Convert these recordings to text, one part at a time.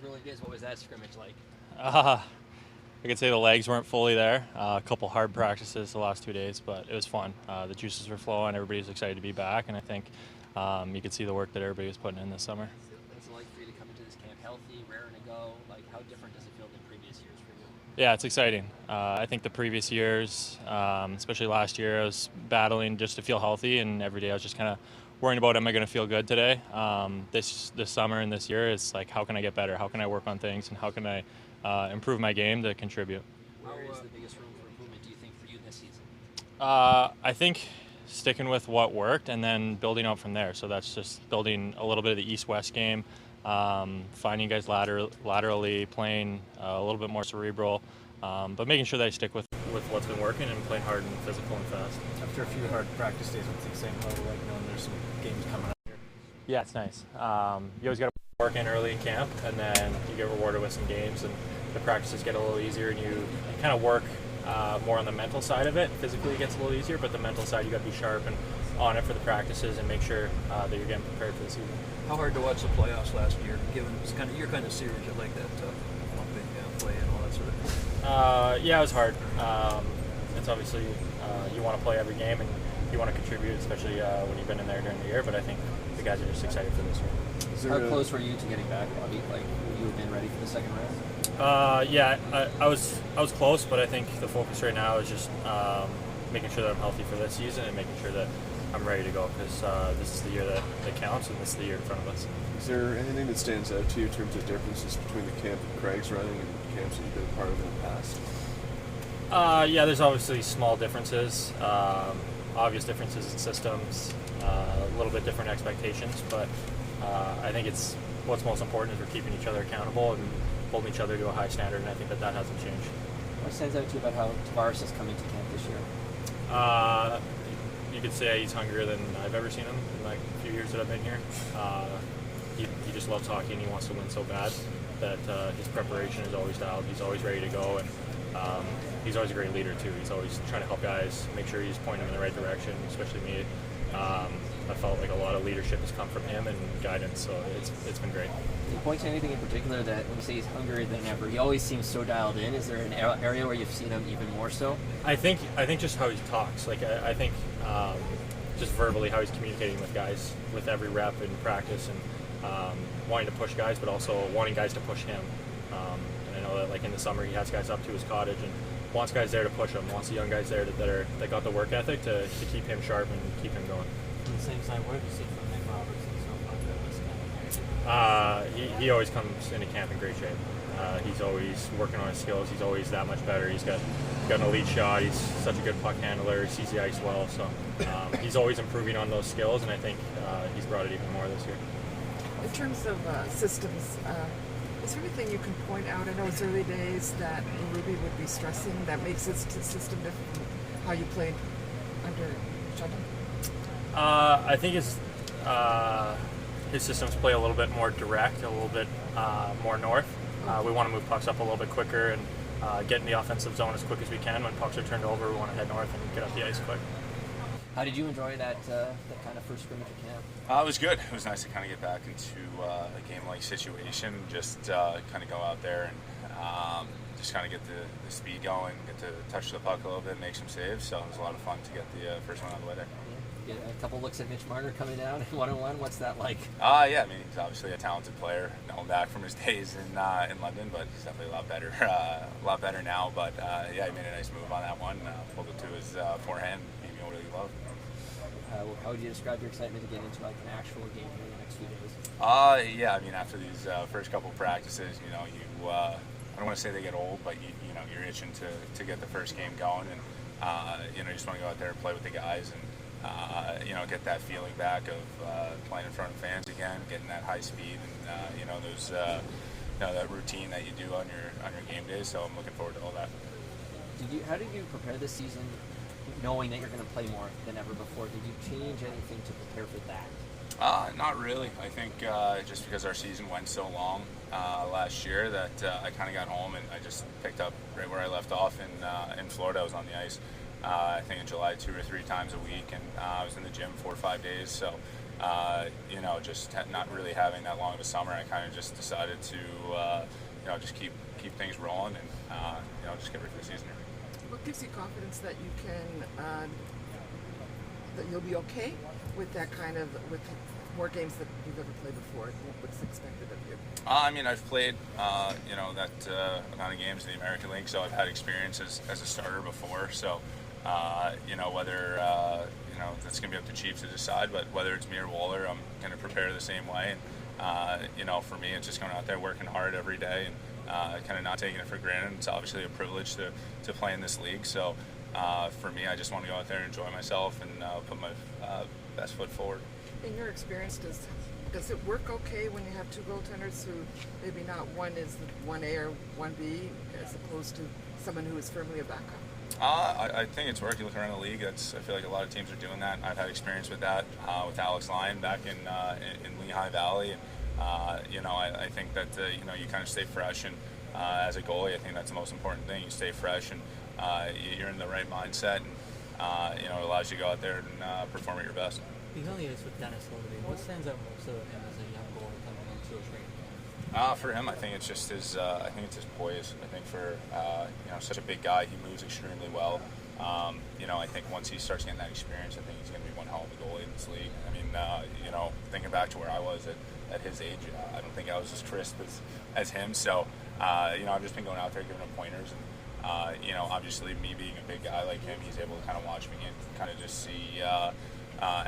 really is. What was that scrimmage like? I could say the legs weren't fully there. A couple hard practices the last 2 days, but it was fun. The juices were flowing. Everybody was excited to be back, and I think you could see the work that everybody was putting in this summer. What's it like for you to come into this camp healthy, raring to go? Like, how different does it feel than previous years for you? Yeah, it's exciting. I think the previous years, especially last year, I was battling just to feel healthy, and every day I was just kind of worrying about, am I going to feel good today? This summer and this year, it's like, how can I get better? How can I work on things, and how can I improve my game to contribute? Where is the biggest room for improvement, do you think, for you this season? I think sticking with what worked and then building out from there. So that's just building a little bit of the East-West game, finding guys laterally, playing a little bit more cerebral, but making sure that I stick with what's been working and playing hard and physical and fast. After a few hard practice days, what's the excitement level like knowing there's some games coming up here? Yeah, it's nice. You always got to work in early in camp, and then you get rewarded with some games, and the practices get a little easier, and you kind of work more on the mental side of it. Physically, it gets a little easier, but the mental side, you got to be sharp and on it for the practices and make sure that you're getting prepared for the season. How hard to watch the playoffs last year, given it's you're kind of serious, you like that pumping play and all that sort of thing? Yeah, it was hard. It's obviously you want to play every game and you want to contribute, especially when you've been in there during the year. But I think the guys are just excited for this year. How close were you to getting back, Bobby? Like, would you have been ready for the second round? Yeah, I was close, but I think the focus right now is just making sure that I'm healthy for this season and making sure that I'm ready to go, because this is the year that counts, and this is the year in front of us. Is there anything that stands out to you in terms of differences between the camp that Craig's running and the camps that you've been a part of in the past? Yeah, there's obviously small differences, obvious differences in systems, a little bit different expectations, but I think it's what's most important is we're keeping each other accountable and holding each other to a high standard, and I think that hasn't changed. What stands out to you about how Tavares has come into camp this year? You could say he's hungrier than I've ever seen him in like a few years that I've been here. He just loves hockey and he wants to win so bad that his preparation is always dialed. He's always ready to go, and he's always a great leader too. He's always trying to help guys, make sure he's pointing them in the right direction, especially me. I felt like a lot of leadership has come from him and guidance, so it's been great. Can you point to anything in particular that when you say he's hungrier than ever, he always seems so dialed in? Is there an area where you've seen him even more so? I think just how he talks. Like I think just verbally how he's communicating with guys with every rep in practice, and wanting to push guys, but also wanting guys to push him. And I know that like in the summer he has guys up to his cottage and wants guys there to push him. Wants the young guys there that got the work ethic to keep him sharp and keep him going. On the same side, what have you seen from Nick Roberts and so far? He always comes into camp in great shape. He's always working on his skills. He's always that much better. He's got an elite shot. He's such a good puck handler. He sees the ice well. So he's always improving on those skills, and I think he's brought it even more this year. In terms of systems, is there anything you can point out? I know it's early days that Berube would be stressing that makes his system different from how you played under Sheldon? I think his systems play a little bit more direct, a little bit more north. We want to move pucks up a little bit quicker and get in the offensive zone as quick as we can. When pucks are turned over, we want to head north and get up the ice quick. How did you enjoy that kind of first scrimmage at camp? It was good. It was nice to kind of get back into a game-like situation, just kind of go out there and just kind of get the speed going, get to touch the puck a little bit, make some saves. So it was a lot of fun to get the first one out of the way there. Get a couple looks at Mitch Marner coming down one-on-one. What's that like? Yeah, I mean, he's obviously a talented player. Know him back from his days in London, but he's definitely a lot better now. But yeah, he made a nice move on that one. Pulled it to his forehand, gave me what he loved. How would you describe your excitement to get into like an actual game here in the next few days? Yeah, I mean, after these first couple practices, you know, I don't want to say they get old, but you're itching to get the first game going, and you just want to go out there and play with the guys and. Get that feeling back of playing in front of fans again, getting that high speed, and those that routine that you do on your game days. So I'm looking forward to all that. How did you prepare this season, knowing that you're going to play more than ever before? Did you change anything to prepare for that? Not really. I think just because our season went so long last year that I kind of got home and I just picked up right where I left off in Florida. I was on the ice. I think in July 2 or 3 times a week, and I was in the gym 4 or 5 days. So you know, just not really having that long of a summer, I kind of just decided to, you know, just keep things rolling and, you know, just get ready for the season here. What gives you confidence that you can, that you'll be okay with that kind of, with more games that you've ever played before? What's expected of you? I mean, I've played, you know, that amount of games in the American League, so I've had experience as a starter before. So, you know, whether, you know, that's going to be up to Chiefs to decide, but whether it's me or Waller, I'm going to prepare the same way. And, you know, for me, it's just going out there working hard every day and kind of not taking it for granted. It's obviously a privilege to play in this league. So, for me, I just want to go out there and enjoy myself and put my best foot forward. In your experience, does it work okay when you have two goaltenders who maybe not one is 1A or 1B as opposed to someone who is firmly a backup? I think it's worked. You look around the league, I feel like a lot of teams are doing that. I've had experience with that with Alex Lyon back in Lehigh Valley. And, you know, I think that, you know, you kind of stay fresh. And as a goalie, I think that's the most important thing. You stay fresh and you're in the right mindset. And, you know, it allows you to go out there and perform at your best. Being on the ice with Dennis Levy, what stands out most of him as a young goalie coming into a training? For him, I think it's just his. I think it's his poise. I think for you know, such a big guy, he moves extremely well. You know, I think once he starts getting that experience, I think he's going to be one hell of a goalie in this league. I mean, you know, thinking back to where I was at his age, I don't think I was as crisp as him. So, you know, I've just been going out there giving him pointers, and you know, obviously me being a big guy like him, he's able to kind of watch me and kind of just see.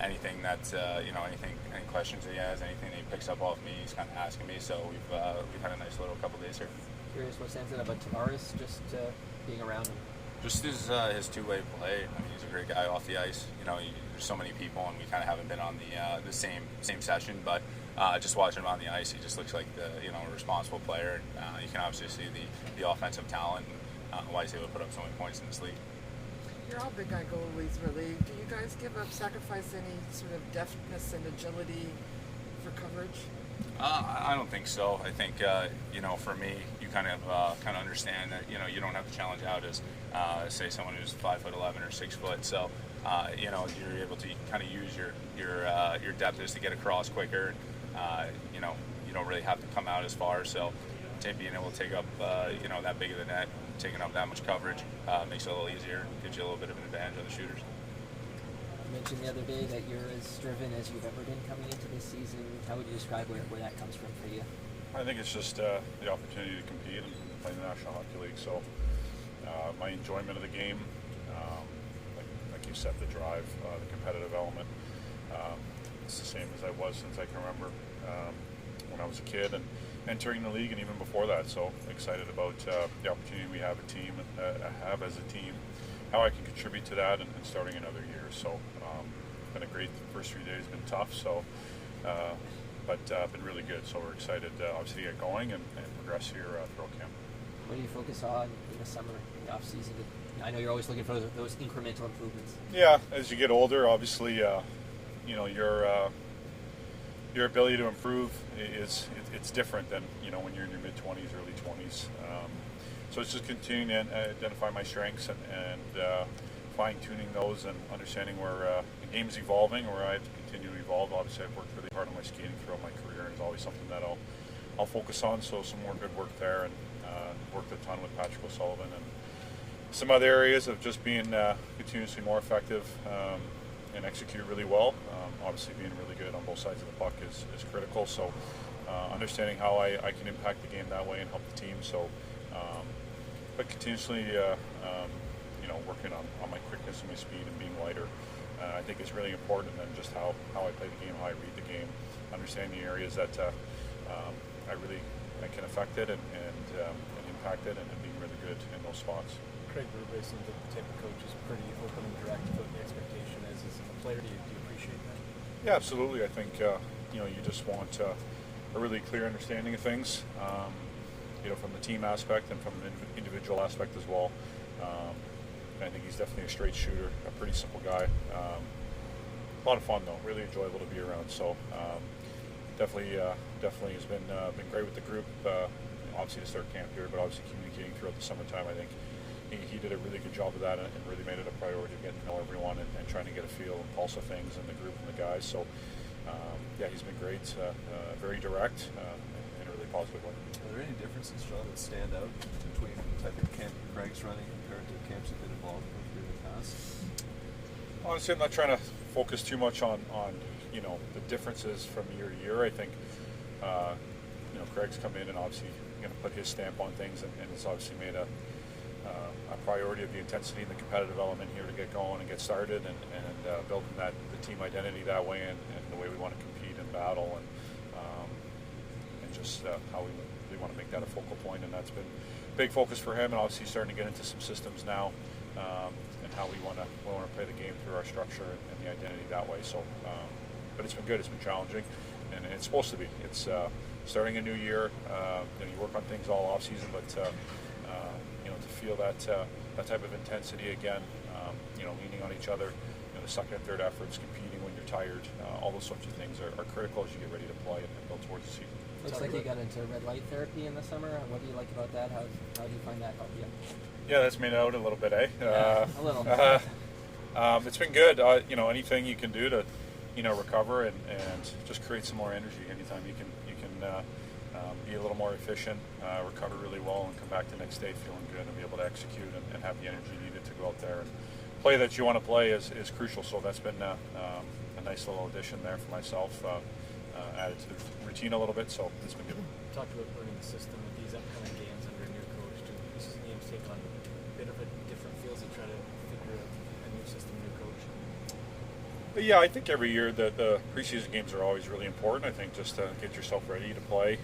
Anything that you know, any questions that he has, anything that he picks up off me, he's kind of asking me. So we've had a nice little couple days here. Curious what stands out about Tavares, just being around him. Just his two-way play. I mean, he's a great guy off the ice. You know, there's so many people, and we kind of haven't been on the same session. But just watching him on the ice, he just looks like the responsible player. You can obviously see the offensive talent and why he's able to put up so many points in this league. You're all big guy goalies, really. Do you guys sacrifice any sort of deftness and agility for coverage? I don't think so. I think you know, for me, you kind of understand that you don't have to challenge out as say someone who's 5'11" or 6 foot. So you know, you're able to kind of use your depth just to get across quicker. You know, you don't really have to come out as far. So being able to take up you know, that big of the net, taking up that much coverage makes it a little easier and gives you a little bit of an advantage on the shooters. You mentioned the other day that you're as driven as you've ever been coming into this season. How would you describe where that comes from for you? I think it's just the opportunity to compete and play in the National Hockey League. So my enjoyment of the game, like you said, the drive, the competitive element, it's the same as I was since I can remember when I was a kid and entering the league, and even before that. So excited about the opportunity we have as a team, how I can contribute to that, and starting another year. So been a great first 3 days. Been tough, so but been really good. So we're excited, obviously, to get going and progress here throughout camp. What do you focus on in the summer, in the off season? I know you're always looking for those incremental improvements. Yeah, as you get older, obviously, you know, your ability to improve it's different than, you know, when you're in your mid-20s, early 20s. So it's just continuing to identify my strengths and fine-tuning those and understanding where the game's evolving, where I have to continue to evolve. Obviously, I've worked really hard on my skating throughout my career, and it's always something that I'll focus on. So some more good work there, and worked a ton with Patrick O'Sullivan and some other areas of just being continuously more effective and execute really well. Obviously, being really good on both sides of the puck is critical. So understanding how I can impact the game that way and help the team. So, but continuously, you know, working on my quickness and my speed and being lighter, I think is really important. And then just how I play the game, how I read the game, understanding the areas that I can affect it and impact it, and being really good in those spots. Craig Berube seems like the type of coach is pretty open and direct about the expectation as a player. Do you appreciate that? Yeah, absolutely. I think you know, you just want a really clear understanding of things, you know, from the team aspect and from an individual aspect as well. I think he's definitely a straight shooter, a pretty simple guy. A lot of fun though, really enjoyable to be around. So definitely has been great with the group. Obviously to start camp here, but obviously communicating throughout the summertime. I think he did a really good job of that and really made it a priority of getting to know everyone and trying to get a feel and pulse of things in the group and the guys. So yeah, he's been great, very direct, in a really positive way. Are there any differences, John, that stand out between the type of camp Craig's running compared to camps you've been involved with in the past? Honestly, I'm not trying to focus too much on the differences from year to year. I think Craig's come in and obviously going to put his stamp on things, and it's obviously made a priority of the intensity and the competitive element here to get going and get started, and building the team identity that way, and the way we want to compete and battle, and just how we want to make that a focal point, and that's been a big focus for him, and obviously starting to get into some systems now, and how we want to play the game through our structure and the identity that way. So, but it's been good. It's been challenging, and it's supposed to be. It's starting a new year. You work on things all off season, but to feel that type of intensity again, leaning on each other, the second and third efforts, competing when you're tired, all those sorts of things are critical as you get ready to play and build towards the season. Looks like you got into red light therapy in the summer. What do you like about that? How do you find that help you? Yeah, that's made out a little bit, eh? Yeah, a little. It's been good. Anything you can do to, recover and just create some more energy. Anytime you can be a little more efficient, recover really well, and come back the next day feeling good and be able to execute and have the energy needed to go out there and play that you want to play is crucial. So that's been a nice little addition there for myself. Added to the routine a little bit, so it's been good. Talked about learning the system with these upcoming games under a new coach. Do preseason games take on a bit of a different feel as you try to figure out a new system, new coach? But yeah, I think every year the preseason games are always really important. I think just to get yourself ready to play.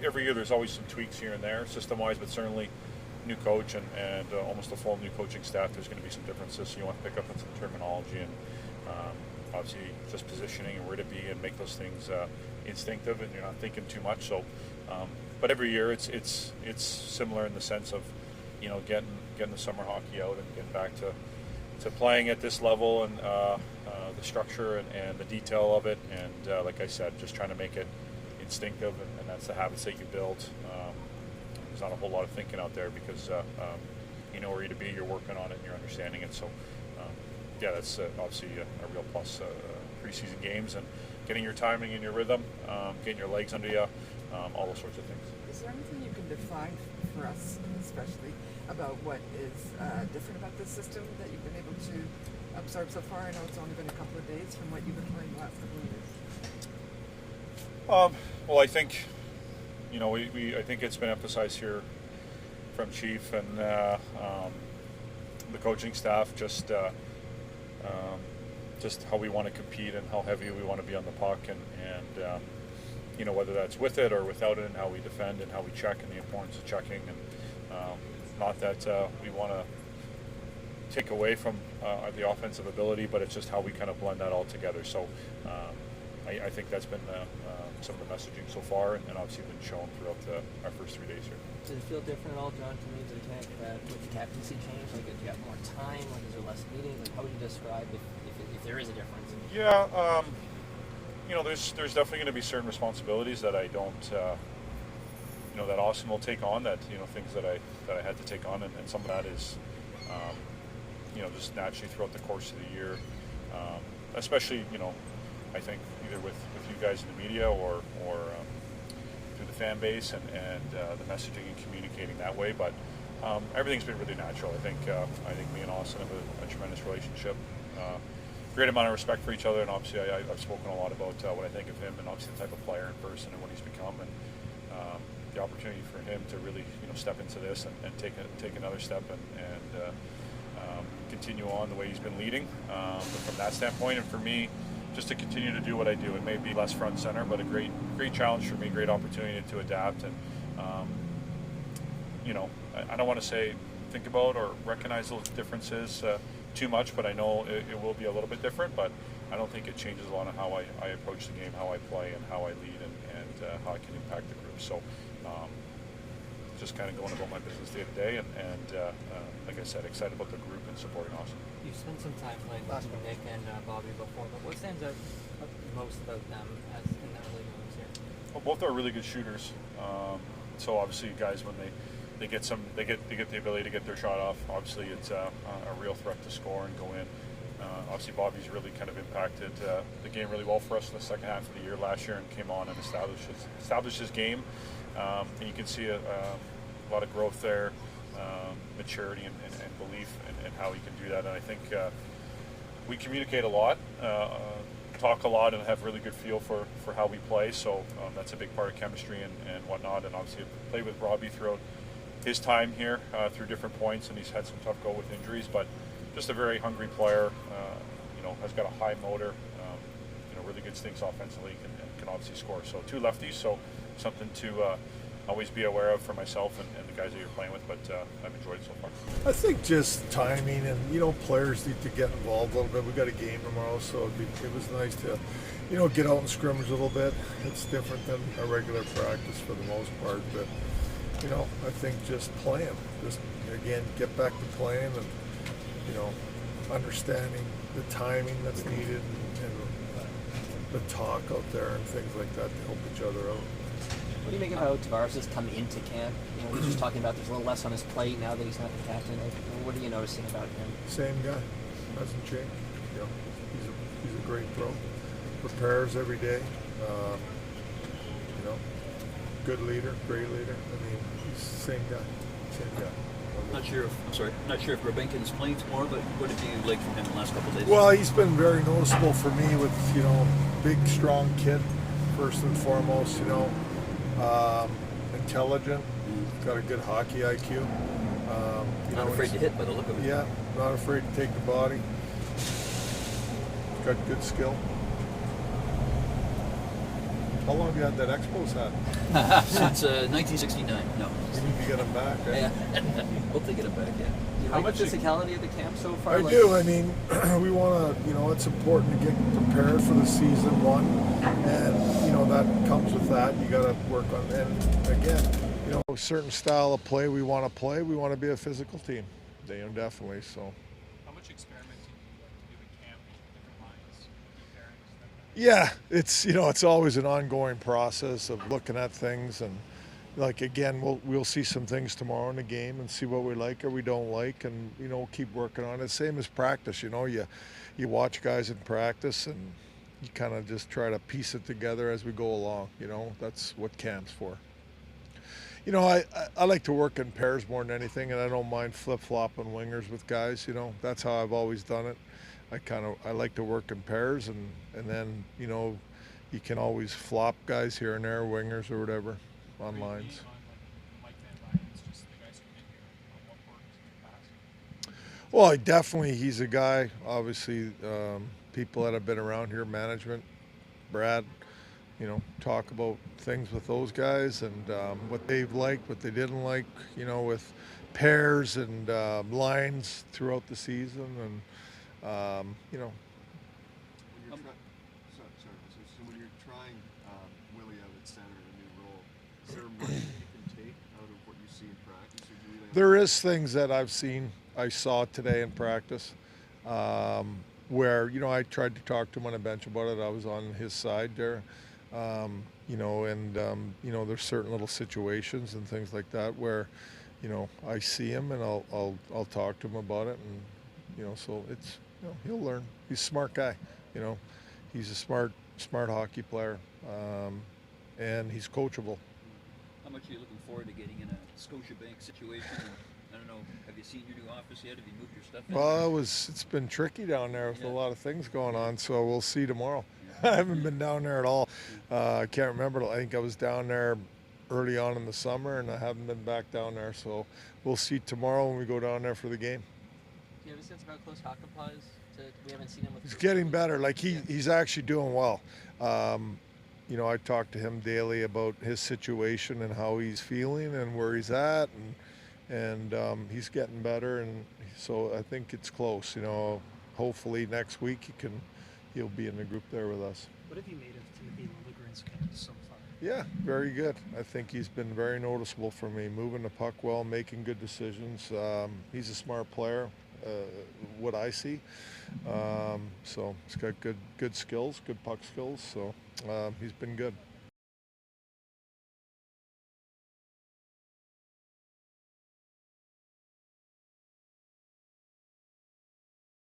Every year there's always some tweaks here and there, system-wise, but certainly new coach and almost a full new coaching staff. There's going to be some differences. So you want to pick up on some terminology and obviously just positioning and where to be and make those things instinctive, and you're not thinking too much. So, but every year it's similar in the sense of getting the summer hockey out and getting back to playing at this level, and the structure and the detail of it, and like I said, just trying to make it instinctive, and that's the habits that you build. There's not a whole lot of thinking out there because you know where you to be, you're working on it, and you're understanding it. So yeah, that's obviously a real plus. Preseason games and getting your timing and your rhythm, getting your legs under you, all those sorts of things. Is there anything you can define for us, especially about what is different about this system that you've been able to absorb so far? I know it's only been a couple of days from what you've been playing the last couple of years. Well, I think I think it's been emphasized here from Chief and the coaching staff, just how we want to compete and how heavy we want to be on the puck, and whether that's with it or without it, and how we defend and how we check, and the importance of checking, and not that we want to take away from the offensive ability, but it's just how we kind of blend that all together. So I think that's been some of the messaging so far, and obviously been shown throughout our first 3 days here. Does it feel different at all, John, to me, with the captaincy change? Like, do you have more time? Like, is there less meetings? Like, how would you describe if there is a difference? Yeah, there's definitely going to be certain responsibilities that I don't, that Austin will take on. That things that I had to take on, and some of that is, just naturally throughout the course of the year, especially I think either with you guys in the media or through the fan base and the messaging and communicating that way. But everything's been really natural. I think me and Austin have a tremendous relationship. Great amount of respect for each other, and obviously I've spoken a lot about what I think of him, and obviously the type of player in person and what he's become, and the opportunity for him to really step into this and take another step and continue on the way he's been leading from that standpoint, and for me just to continue to do what I do. It may be less front center, but a great challenge for me, great opportunity to adapt, and I don't want to say think about or recognize those differences too much, but I know it will be a little bit different, but I don't think it changes a lot of how I approach the game, how I play, and how I lead, and how I can impact the group. So just kind of going about my business day to day, and like I said, excited about the group and supporting Austin. You've spent some time playing with Nick and Bobby before, but what stands out most about them as in the early games here? Well, both are really good shooters. So obviously, guys, when they get the ability to get their shot off, obviously it's a real threat to score and go in. Obviously, Bobby's really kind of impacted the game really well for us in the second half of the year last year and came on and established his game. And you can see a lot of growth there, maturity and belief in how he can do that. And I think we communicate a lot, talk a lot, and have really good feel for how we play. So that's a big part of chemistry and whatnot. And obviously, I've played with Robbie throughout his time here through different points, and he's had some tough go with injuries, but just a very hungry player. Has got a high motor. Really good stinks offensively and can obviously score. So 2 lefties, so something to always be aware of for myself and the guys that you're playing with. But I've enjoyed it so far. I think just timing and players need to get involved a little bit. We got a game tomorrow, so it was nice to get out and scrimmage a little bit. It's different than a regular practice for the most part, but I think just playing, just again get back to playing and understanding the timing that's needed and the talk out there and things like that to help each other out. What do you make of how Tavares has come into camp? We were just talking about there's a little less on his plate now that he's not the captain. What are you noticing about him? Same guy, hasn't changed. He's a great pro. Prepares every day. Good leader, great leader. I mean, he's the same guy. Not sure if Grabenkin's playing tomorrow, but what did you like from him the last couple of days? Well, he's been very noticeable for me with, big, strong kid, first and foremost, intelligent, got a good hockey IQ. Not afraid to hit by the look of it. Yeah, not afraid to take the body. Got good skill. How long have you had that Expos hat? Since 1969. No. You need to get him back, right? Yeah. Hope they get him back, yeah. Do you like the physicality of the camp so far? I do. I mean, we want to, it's important to get prepared for the season one. And, that comes with that. You got to work on it. And again, a certain style of play we want to play. We want to be a physical team. Definitely. So. How much experimenting do you do in camp, different lines, preparing? Yeah, it's always an ongoing process of looking at things and again we'll see some things tomorrow in the game and see what we like or we don't like and keep working on it. Same as practice, you watch guys in practice and you kind of just try to piece it together as we go along. That's what camp's for. I like to work in pairs more than anything, and I don't mind flip-flopping wingers with guys. That's how I've always done it. I like to work in pairs, and then you can always flop guys here and there, wingers or whatever, on lines. Well, he's a guy. Obviously, people that have been around here, management, Brad. Talk about things with those guys and what they've liked, what they didn't like. With pairs and lines throughout the season and. So when you're trying Willie out at center in a new role, is there much you can take out of what you see in practice? Or do you there is things that I saw today in practice, where I tried to talk to him on a bench about it. I was on his side there, there's certain little situations and things like that where, I see him and I'll talk to him about it and. So it's, he'll learn. He's a smart guy, he's a smart hockey player, and he's coachable. How much are you looking forward to getting in a Scotiabank situation? And, I don't know, have you seen your new office yet? Have you moved your stuff in? Well, it's been tricky down there with a lot of things going on, so we'll see tomorrow. I haven't been down there at all. I can't remember. I think I was down there early on in the summer, and I haven't been back down there, so we'll see tomorrow when we go down there for the game. Do you have a sense of how close Hakanpää is? We haven't seen him with. He's getting better. He's actually doing well. I talk to him daily about his situation and how he's feeling and where he's at, and he's getting better. And so I think it's close. Hopefully next week he'll be in the group there with us. What have you made of Timothy Liljegren's camp so far? Yeah, very good. I think he's been very noticeable for me, moving the puck well, making good decisions. He's a smart player. What I see, so he's got good skills, good puck skills. So he's been good.